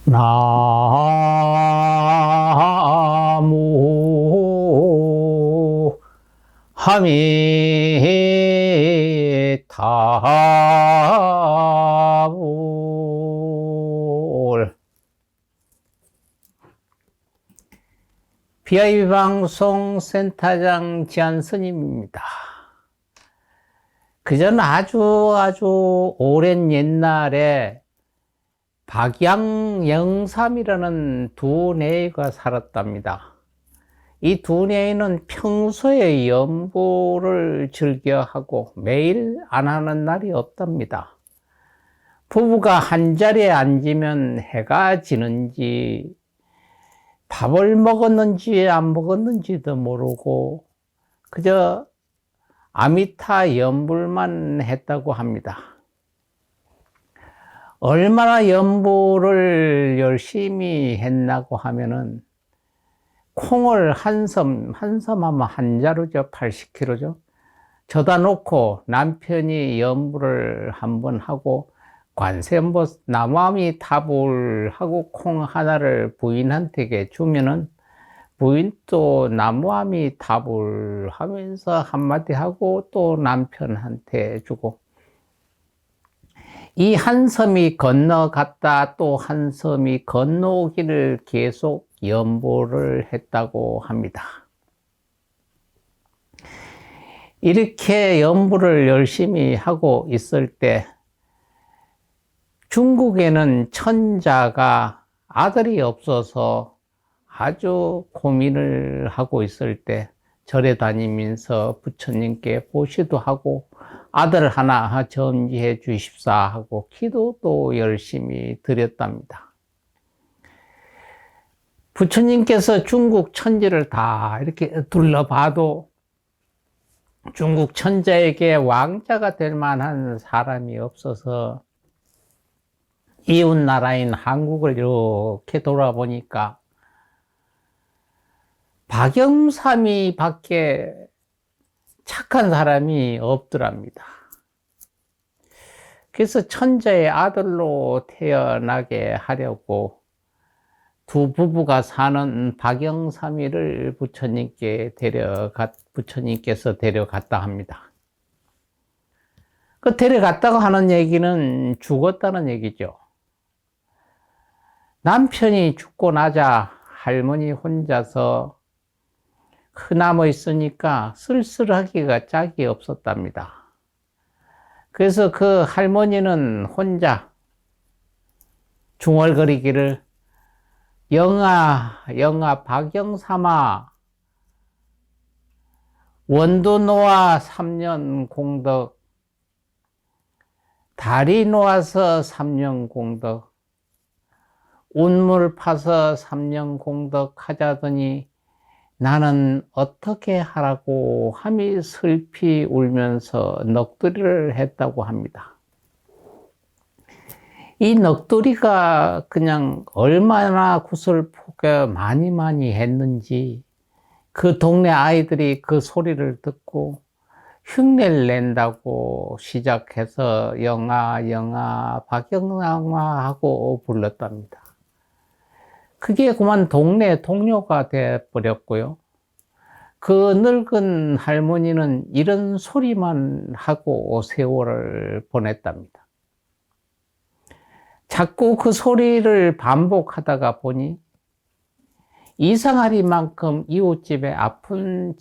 나무 하미타불. 비아이방송 센터장 지한스님입니다. 그전 아주 오랜 옛날에 박양영삼이라는 두뇌가 살았답니다. 이 두뇌는 평소에 연보를 즐겨하고 매일 안 하는 날이 없답니다. 부부가 한자리에 앉으면 해가 지는지 밥을 먹었는지 안 먹었는지도 모르고 그저 아미타 연불만 했다고 합니다. 얼마나 연불을 열심히 했나고 하면은 콩을 한 섬 하면 한 자루죠. 80kg죠. 저다 놓고 남편이 연불을 한번 하고 관세음보 나무아미 타불 하고 콩 하나를 부인한테 주면은 부인도 나무아미 타불 하면서 한마디 하고 또 남편한테 주고, 이 한 섬이 건너갔다 또 한 섬이 건너오기를 계속 연보를 했다고 합니다. 이렇게 연보를 열심히 하고 있을 때 중국에는 천자가 아들이 없어서 아주 고민을 하고 있을 때 절에 다니면서 부처님께 보시도 하고 아들 하나 점지해 주십사 하고 기도도 열심히 드렸답니다. 부처님께서 중국 천지를 다 이렇게 둘러봐도 중국 천자에게 왕자가 될 만한 사람이 없어서 이웃 나라인 한국을 이렇게 돌아보니까 박영삼이 밖에 착한 사람이 없더랍니다. 그래서 천자의 아들로 태어나게 하려고 두 부부가 사는 박영삼이를 부처님께서 데려갔다 합니다. 그 데려갔다고 하는 얘기는 죽었다는 얘기죠. 남편이 죽고 나자 할머니 혼자서 흐남어 있으니까 쓸쓸하기가 짝이 없었답니다. 그래서 그 할머니는 혼자 중얼거리기를 영아 박영삼아 원두 놓아 3년 공덕 다리 놓아서 3년 공덕 운물 파서 3년 공덕 하자더니 나는 어떻게 하라고 함이 슬피 울면서 넋두리를 했다고 합니다. 이 넋두리가 그냥 얼마나 구슬포가 많이 했는지 그 동네 아이들이 그 소리를 듣고 흉내를 낸다고 시작해서 영아 박영삼아 하고 불렀답니다. 그게 그만 동네 동료가 되어버렸고요. 그 늙은 할머니는 이런 소리만 하고 세월을 보냈답니다. 자꾸 그 소리를 반복하다가 보니 이상하리만큼 이웃집에 아픈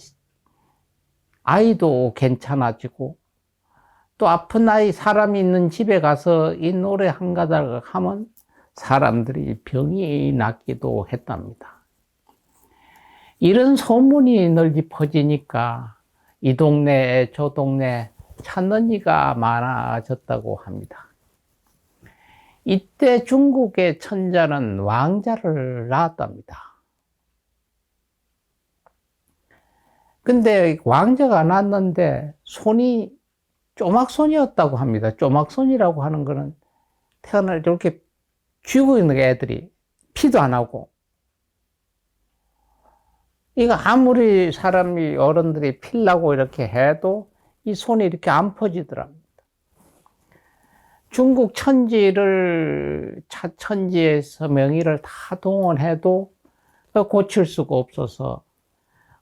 아이도 괜찮아지고 또 아픈 아이 사람이 있는 집에 가서 이 노래 한 가닥 하면 사람들이 병이 낫기도 했답니다. 이런 소문이 널리 퍼지니까 이 동네 저 동네 찾는 이가 많아졌다고 합니다. 이때 중국의 천자는 왕자를 낳았답니다. 근데 왕자가 낳았는데 손이 쪼막손이었다고 합니다. 쪼막손이라고 하는 거는 태어날 때 이렇게 쥐고 있는 애들이 피도 안 하고, 이거 아무리 사람이 어른들이 필라고 이렇게 해도 이 손이 이렇게 안 퍼지더랍니다. 중국 천지를, 천지에서 명의를 다 동원해도 고칠 수가 없어서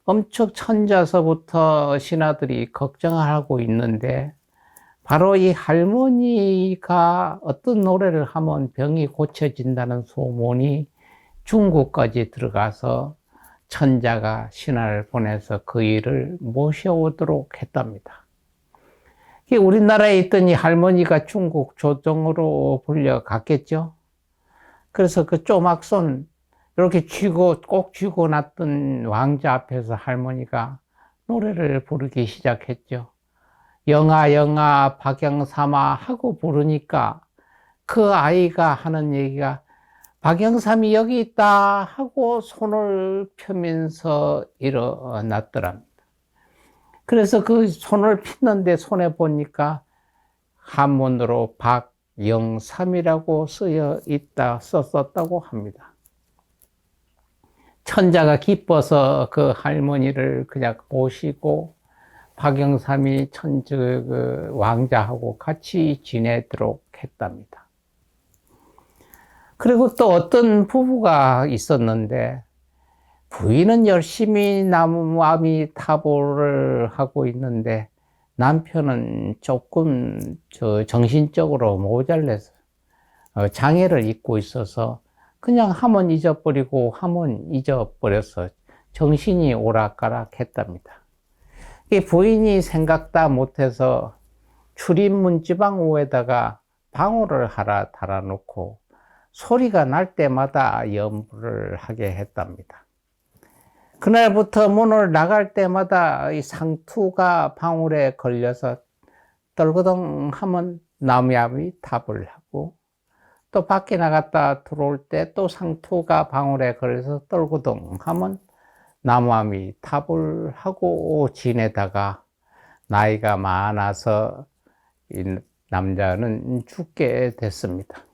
엄청 천자서부터 신하들이 걱정하고 있는데, 바로 이 할머니가 어떤 노래를 하면 병이 고쳐진다는 소문이 중국까지 들어가서 천자가 신하를 보내서 그 일을 모셔오도록 했답니다. 우리나라에 있던 이 할머니가 중국 조정으로 불려갔겠죠. 그래서 그 쪼막손 이렇게 꼭 쥐고 났던 왕자 앞에서 할머니가 노래를 부르기 시작했죠. 영아 영아 박영삼아 하고 부르니까 그 아이가 하는 얘기가 박영삼이 여기 있다 하고 손을 펴면서 일어났더랍니다. 그래서 그 손을 폈는데 손에 보니까 한문으로 박영삼이라고 썼었다고 합니다. 천자가 기뻐서 그 할머니를 그냥 모시고 박영삼이 그 왕자하고 같이 지내도록 했답니다. 그리고 또 어떤 부부가 있었는데, 부인은 열심히 나무아미타불을 하고 있는데 남편은 조금 정신적으로 모자라서 장애를 입고 있어서 그냥 하면 잊어버리고 하면 잊어버려서 정신이 오락가락했답니다. 이 부인이 생각 다 못해서 출입문지방호에다가 방호를 하나 달아놓고 소리가 날 때마다 염불을 하게 했답니다. 그날부터 문을 나갈 때마다 이 상투가 방울에 걸려서 떨그덩 하면 나무아미타불을 하고, 또 밖에 나갔다 들어올 때 또 상투가 방울에 걸려서 떨그덩 하면 나무아미타불을 하고 지내다가 나이가 많아서 이 남자는 죽게 됐습니다.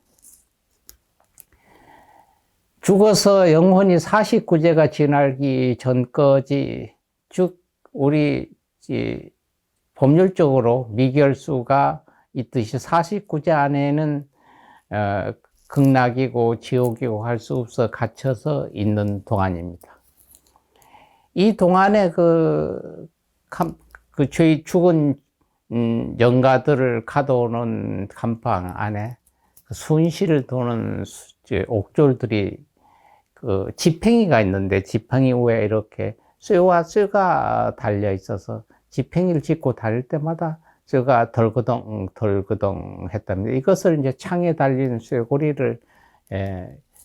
죽어서 영혼이 49제가 지나기 전까지, 즉 우리 법률적으로 미결수가 있듯이 49제 안에는 극락이고 지옥이고 할 수 없어 갇혀서 있는 동안입니다. 이 동안에 죽은 영가들을 가둬놓은 감방 안에 순실을 도는 옥졸들이 지팽이가 있는데, 지팽이 위에 이렇게 쇠와 쇠가 달려 있어서 지팽이를 짚고 달릴 때마다 쇠가 덜그덩 덜그덩 했답니다. 이것을 이제 창에 달린 쇠고리를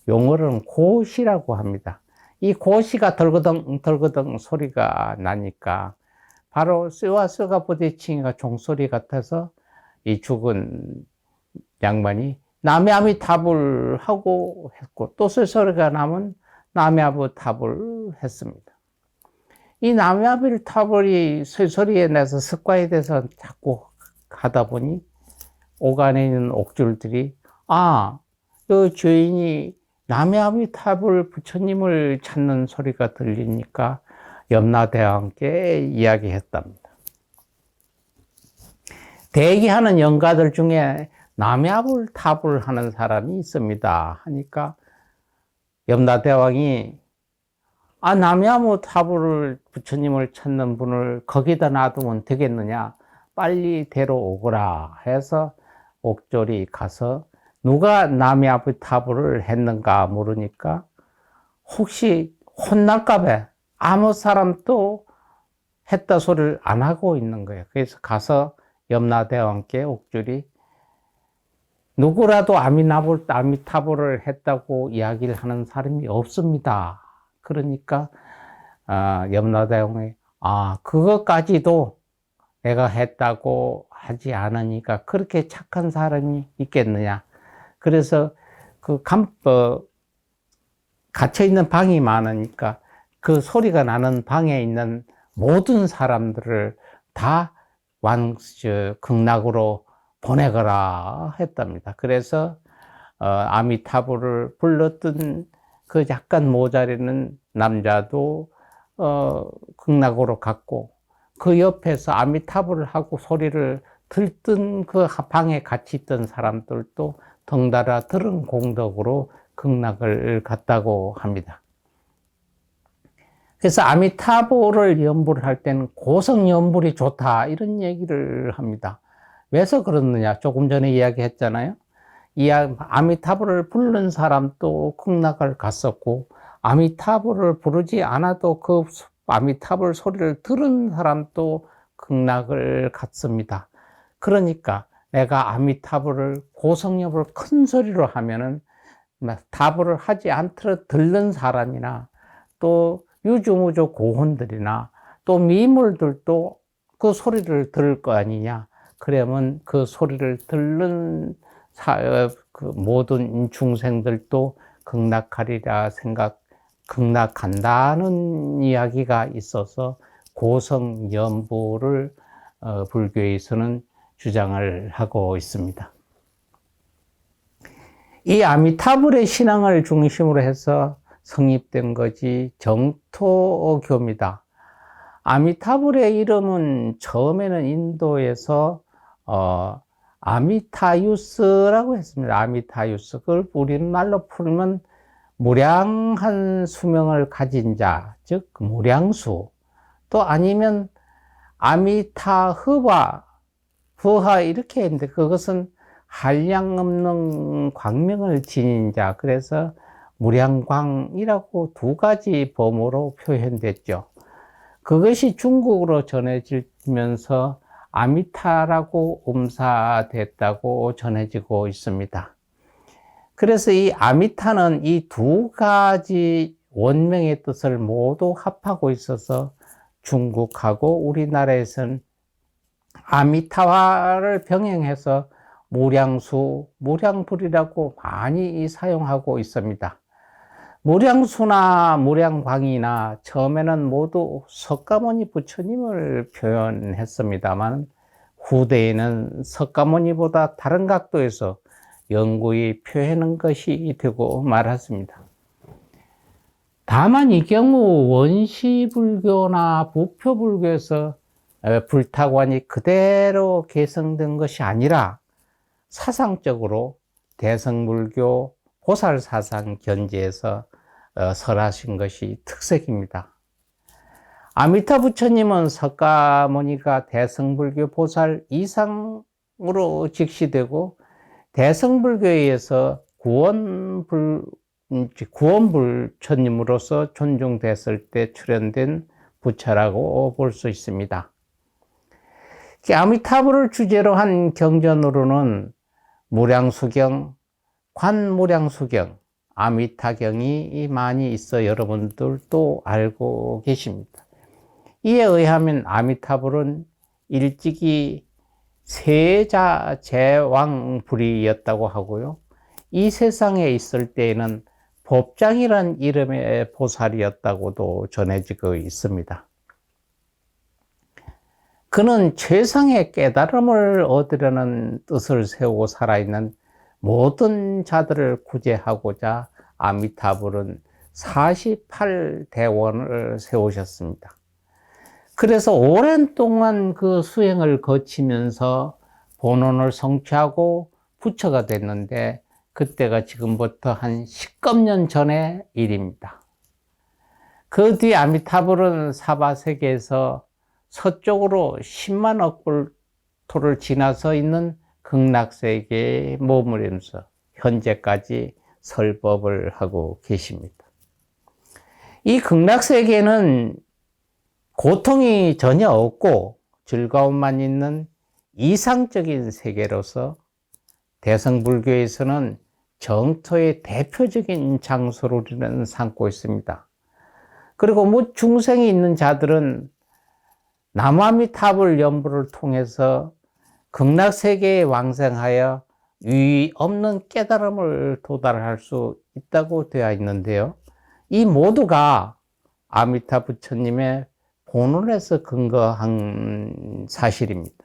용어로는 고시라고 합니다. 이 고시가 덜그덩 덜그덩 소리가 나니까 바로 쇠와 쇠가 부딪히니까 종소리 같아서 이 죽은 양반이 나무아미타불 하고 했고, 또 쇠소리가 나면 나무아미타불 했습니다. 이 나무아미타불이 쇠소리에 내서 습관이 돼서 자꾸 하다 보니 오간에 있는 옥졸들이, 이 주인이 나무아미타불 부처님을 찾는 소리가 들리니까 염라대왕께 이야기했답니다. 대기하는 영가들 중에 나무아미타불 하는 사람이 있습니다 하니까 염라대왕이 나무아미타불을 부처님을 찾는 분을 거기다 놔두면 되겠느냐, 빨리 데려오거라 해서 옥졸이 가서 누가 나무아미타불을 했는가 물으니까 혹시 혼날까 봐 아무 사람도 했다 소리를 안 하고 있는 거예요. 그래서 가서 염라대왕께 옥졸이 누구라도 아미타불을 했다고 이야기를 하는 사람이 없습니다. 그러니까 염라대왕이 그것까지도 내가 했다고 하지 않으니까 그렇게 착한 사람이 있겠느냐. 그래서 갇혀있는 방이 많으니까 그 소리가 나는 방에 있는 모든 사람들을 다 극락으로 보내거라 했답니다. 그래서 아미타불을 불렀던 그 약간 모자라는 남자도 극락으로 갔고, 그 옆에서 아미타불을 하고 소리를 들뜬 그 방에 같이 있던 사람들도 덩달아 들은 공덕으로 극락을 갔다고 합니다. 그래서 아미타불을 연불을 할 때는 고성연불이 좋다 이런 얘기를 합니다. 왜서 그렇느냐? 조금 전에 이야기했잖아요. 이 아미타불을 부르는 사람도 극락을 갔었고, 아미타불을 부르지 않아도 그 아미타불 소리를 들은 사람도 극락을 갔습니다. 그러니까 내가 아미타불을 고성연불 큰 소리로 하면은 타불을 하지 않더라도 듣는 사람이나 또 유주무주 고혼들이나 또 미물들도 그 소리를 들을 거 아니냐. 그러면 그 소리를 듣는 그 모든 중생들도 극락하리라 극락한다는 이야기가 있어서 고성연불을 불교에서는 주장을 하고 있습니다. 이 아미타불의 신앙을 중심으로 해서 성립된 것이 정토교입니다. 아미타불의 이름은 처음에는 인도에서 아미타유스라고 했습니다. 아미타유스. 그걸 우리말로 풀면 무량한 수명을 가진 자, 즉 무량수. 또 아니면 아미타흐바, 부하 이렇게 했는데 그것은 한량없는 광명을 지닌 자. 그래서 무량광이라고 두 가지 범어로 표현됐죠. 그것이 중국으로 전해지면서 아미타라고 음사됐다고 전해지고 있습니다. 그래서 이 아미타는 이 두 가지 원명의 뜻을 모두 합하고 있어서 중국하고 우리나라에서는 아미타화를 병행해서 무량수, 무량불이라고 많이 사용하고 있습니다. 무량수나 무량광이나 처음에는 모두 석가모니 부처님을 표현했습니다만 후대에는 석가모니보다 다른 각도에서 영구히 표현한 것이 되고 말았습니다. 다만 이 경우 원시불교나 부표불교에서 불타관이 그대로 개성된 것이 아니라 사상적으로 대성불교 보살사상 견지에서 설하신 것이 특색입니다. 아미타 부처님은 석가모니가 대성불교 보살 이상으로 직시되고 대성불교에 의해서 구원불처님으로서 존중됐을 때 출현된 부처라고 볼 수 있습니다. 아미타불을 주제로 한 경전으로는 무량수경, 관무량수경, 아미타경이 많이 있어 여러분들도 알고 계십니다. 이에 의하면 아미타불은 일찍이 세자 제왕불이었다고 하고요. 이 세상에 있을 때에는 법장이란 이름의 보살이었다고도 전해지고 있습니다. 그는 최상의 깨달음을 얻으려는 뜻을 세우고 살아있는 모든 자들을 구제하고자 아미타불은 48대원을 세우셨습니다. 그래서 오랜 동안 그 수행을 거치면서 본원을 성취하고 부처가 됐는데 그때가 지금부터 한 10년 전의 일입니다. 그 뒤 아미타불은 사바세계에서 서쪽으로 10만 억불토를 지나서 있는 극락세계에 머무르면서 현재까지 설법을 하고 계십니다. 이 극락세계는 고통이 전혀 없고 즐거움만 있는 이상적인 세계로서 대성불교에서는 정토의 대표적인 장소로 우리는 삼고 있습니다. 그리고 중생이 있는 자들은 남아미타불 연불을 통해서 극락세계에 왕생하여 유의 없는 깨달음을 도달할 수 있다고 되어 있는데요. 이 모두가 아미타 부처님의 본원에서 근거한 사실입니다.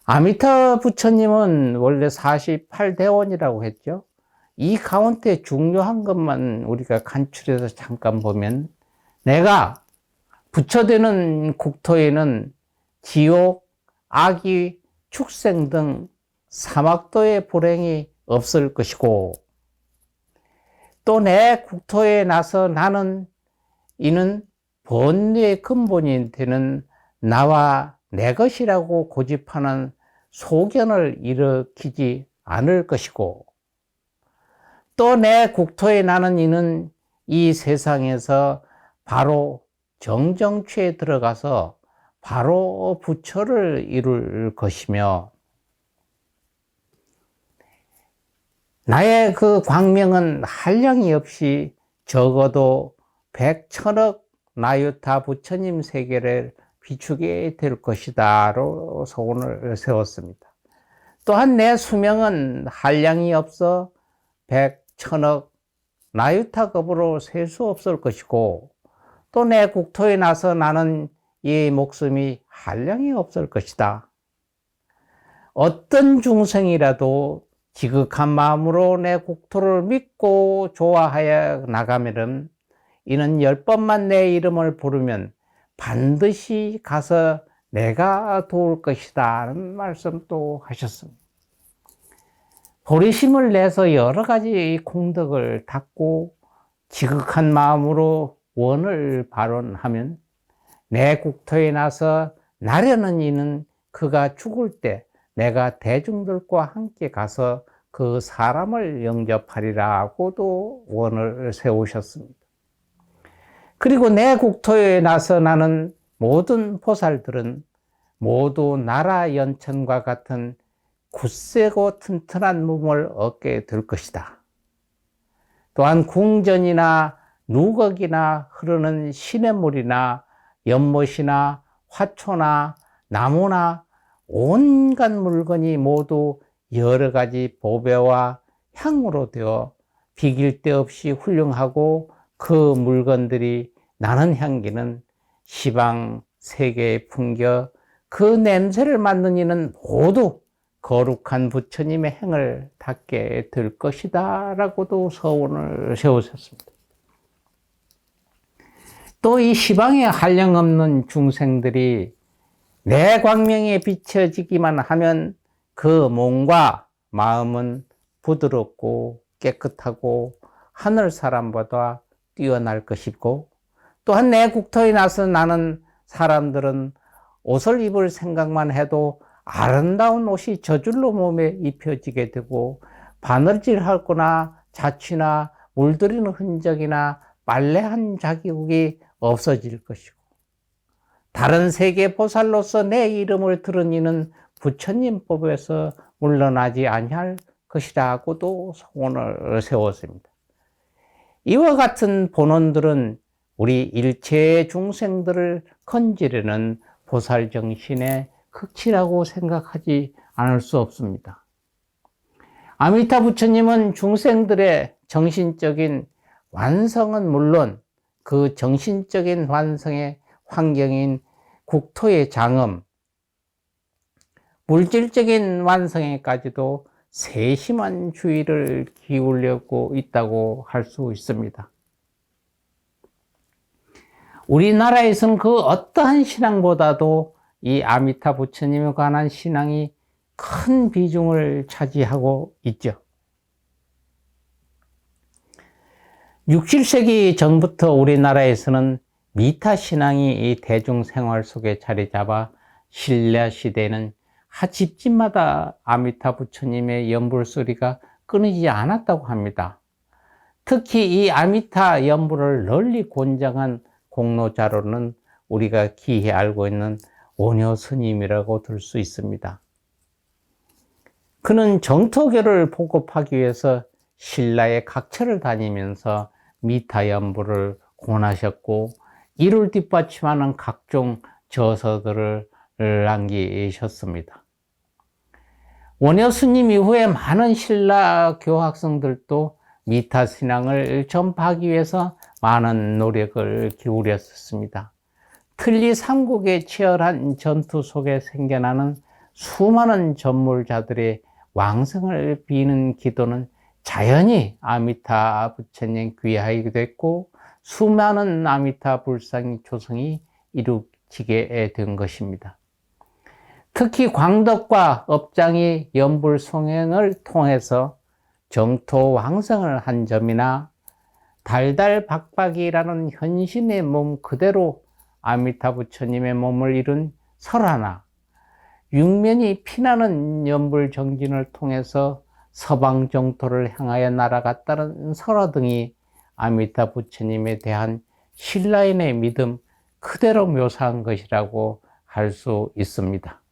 아미타 부처님은 원래 48대원이라고 했죠. 이 가운데 중요한 것만 우리가 간추려서 잠깐 보면 내가 부처되는 국토에는 지옥, 악이 축생 등 사막도의 불행이 없을 것이고, 또 내 국토에 나서 나는 이는 번뇌의 근본이 되는 나와 내 것이라고 고집하는 소견을 일으키지 않을 것이고, 또 내 국토에 나는 이는 이 세상에서 바로 정정취에 들어가서 바로 부처를 이룰 것이며, 나의 그 광명은 한량이 없이 적어도 100천억 나유타 부처님 세계를 비추게 될 것이다로 소원을 세웠습니다. 또한 내 수명은 한량이 없어 100천억 나유타급으로 셀 수 없을 것이고, 또 내 국토에 나서 나는 이 목숨이 한량이 없을 것이다. 어떤 중생이라도 지극한 마음으로 내 국토를 믿고 좋아하여 나가면은 이는 10번만 내 이름을 부르면 반드시 가서 내가 도울 것이다 라는 말씀도 하셨습니다. 보리심을 내서 여러 가지 공덕을 닦고 지극한 마음으로 원을 발언하면 내 국토에 나서 나려는 이는 그가 죽을 때 내가 대중들과 함께 가서 그 사람을 영접하리라고도 원을 세우셨습니다. 그리고 내 국토에 나서 나는 모든 보살들은 모두 나라 연천과 같은 굳세고 튼튼한 몸을 얻게 될 것이다. 또한 궁전이나 누걱이나 흐르는 시냇물이나 연못이나 화초나 나무나 온갖 물건이 모두 여러 가지 보배와 향으로 되어 비길 데 없이 훌륭하고, 그 물건들이 나는 향기는 시방 세계에 풍겨 그 냄새를 맡는 이는 모두 거룩한 부처님의 행을 닦게 될 것이다 라고도 서원을 세우셨습니다. 또 이 시방에 한량없는 중생들이 내 광명에 비춰지기만 하면 그 몸과 마음은 부드럽고 깨끗하고 하늘 사람보다 뛰어날 것이고, 또한 내 국토에 나서 나는 사람들은 옷을 입을 생각만 해도 아름다운 옷이 저절로 몸에 입혀지게 되고, 바느질하거나 자취나 물들이는 흔적이나 빨래한 자국이 없어질 것이고, 다른 세계 보살로서 내 이름을 들은 이는 부처님 법에서 물러나지 아니할 것이라고도 소원을 세웠습니다. 이와 같은 본원들은 우리 일체 중생들을 건지려는 보살 정신의 극치라고 생각하지 않을 수 없습니다. 아미타 부처님은 중생들의 정신적인 완성은 물론 그 정신적인 완성의 환경인 국토의 장엄, 물질적인 완성에까지도 세심한 주의를 기울이고 있다고 할 수 있습니다. 우리나라에서는 그 어떠한 신앙보다도 이 아미타 부처님에 관한 신앙이 큰 비중을 차지하고 있죠. 6, 7세기 전부터 우리나라에서는 미타 신앙이 이 대중생활 속에 자리 잡아 신라 시대에는 집집마다 아미타 부처님의 연불 소리가 끊이지 않았다고 합니다. 특히 이 아미타 연불을 널리 권장한 공로자로는 우리가 기히 알고 있는 원효 스님이라고 들 수 있습니다. 그는 정토교를 보급하기 위해서 신라의 각처를 다니면서 미타 연불을 권하셨고, 이를 뒷받침하는 각종 저서들을 남기셨습니다. 원효 스님 이후에 많은 신라 교학생들도 미타 신앙을 전파하기 위해서 많은 노력을 기울였습니다. 틀리 삼국의 치열한 전투 속에 생겨나는 수많은 전물자들의 왕성을 비는 기도는 자연히 아미타 부처님 귀하게 됐고, 수많은 아미타 불상의 조성이 이루어지게 된 것입니다. 특히 광덕과 업장이 연불송행을 통해서 정토 왕성을 한 점이나 달달박박이라는 현신의 몸 그대로 아미타 부처님의 몸을 이룬 설화나 육면이 피나는 연불정진을 통해서 서방 정토를 향하여 날아갔다는 설화 등이 아미타 부처님에 대한 신라인의 믿음 그대로 묘사한 것이라고 할 수 있습니다.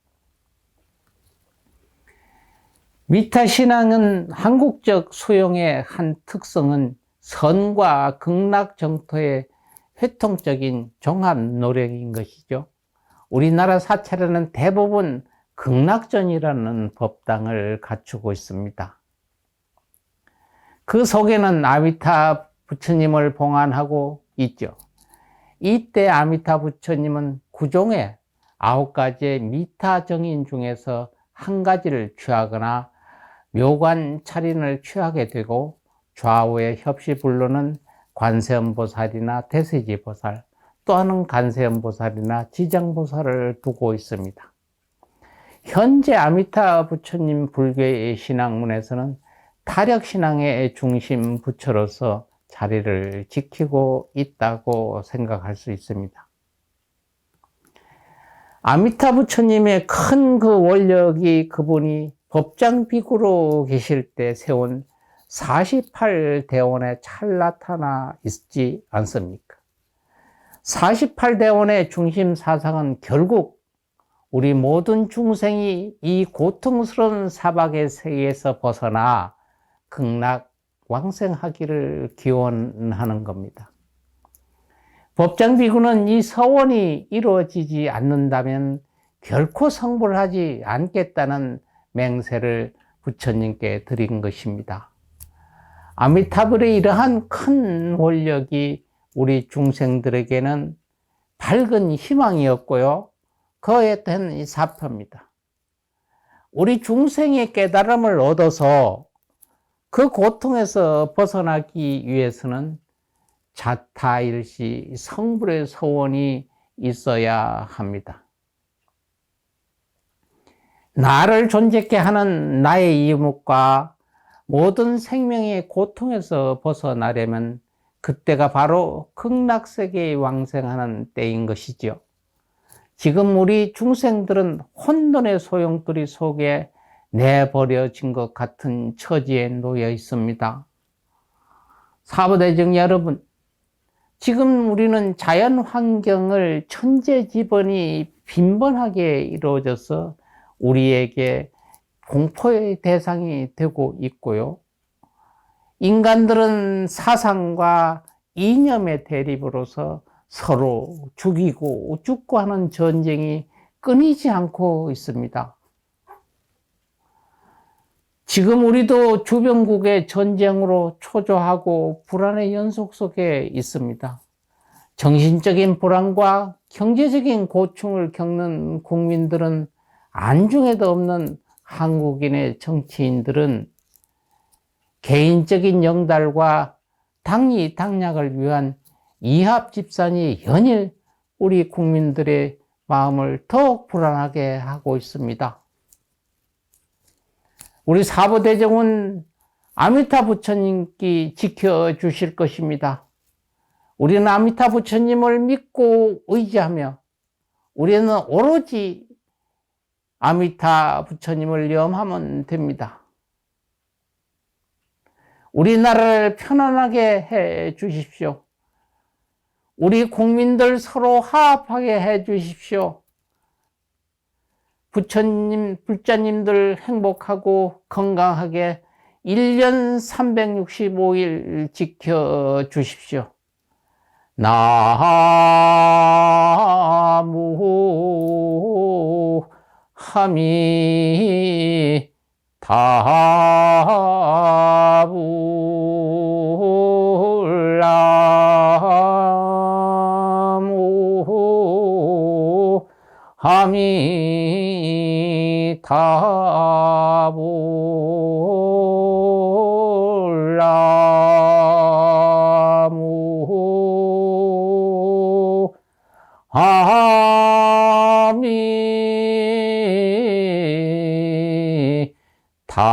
미타 신앙은 한국적 수용의 한 특성은 선과 극락 정토의 회통적인 종합 노력인 것이죠. 우리나라 사찰에는 대부분 극락전이라는 법당을 갖추고 있습니다. 그 속에는 아미타 부처님을 봉안하고 있죠. 이때 아미타 부처님은 구종의 9가지의 미타 정인 중에서 한 가지를 취하거나 묘관 차린을 취하게 되고 좌우의 협시불로는 관세음보살이나 대세지보살, 또한은 관세음보살이나 지장보살을 두고 있습니다. 현재 아미타 부처님 불교의 신앙문에서는 타력신앙의 중심 부처로서 자리를 지키고 있다고 생각할 수 있습니다. 아미타 부처님의 큰 그 원력이 그분이 법장비구로 계실 때 세운 48대원에 잘 나타나 있지 않습니까? 48대원의 중심 사상은 결국 우리 모든 중생이 이 고통스러운 사박의 세계에서 벗어나 극락 왕생하기를 기원하는 겁니다. 법장비구는 이 서원이 이루어지지 않는다면 결코 성불을 하지 않겠다는 맹세를 부처님께 드린 것입니다. 아미타불의 이러한 큰 원력이 우리 중생들에게는 밝은 희망이었고요. 그에 대한 이 사표입니다. 우리 중생의 깨달음을 얻어서 그 고통에서 벗어나기 위해서는 자타일시 성불의 소원이 있어야 합니다. 나를 존재케 하는 나의 이목과 모든 생명의 고통에서 벗어나려면 그때가 바로 극락세계에 왕생하는 때인 것이죠. 지금 우리 중생들은 혼돈의 소용돌이 속에 내버려진 것 같은 처지에 놓여 있습니다. 사부대중 여러분, 지금 우리는 자연 환경을 천재지변이 빈번하게 이루어져서 우리에게 공포의 대상이 되고 있고요. 인간들은 사상과 이념의 대립으로서 서로 죽이고 죽고 하는 전쟁이 끊이지 않고 있습니다. 지금 우리도 주변국의 전쟁으로 초조하고 불안의 연속 속에 있습니다. 정신적인 불안과 경제적인 고충을 겪는 국민들은 안중에도 없는 한국인의 정치인들은 개인적인 영달과 당리 당략을 위한 이합집산이 연일 우리 국민들의 마음을 더욱 불안하게 하고 있습니다. 우리 사부대종은 아미타 부처님께 지켜주실 것입니다. 우리는 아미타 부처님을 믿고 의지하며 우리는 오로지 아미타 부처님을 염하면 됩니다. 우리나라를 편안하게 해 주십시오. 우리 국민들 서로 화합하게 해 주십시오. 부처님, 불자님들 행복하고 건강하게 1년 365일 지켜주십시오. 나무 아미타불나무 아미타불나무 아미타불 다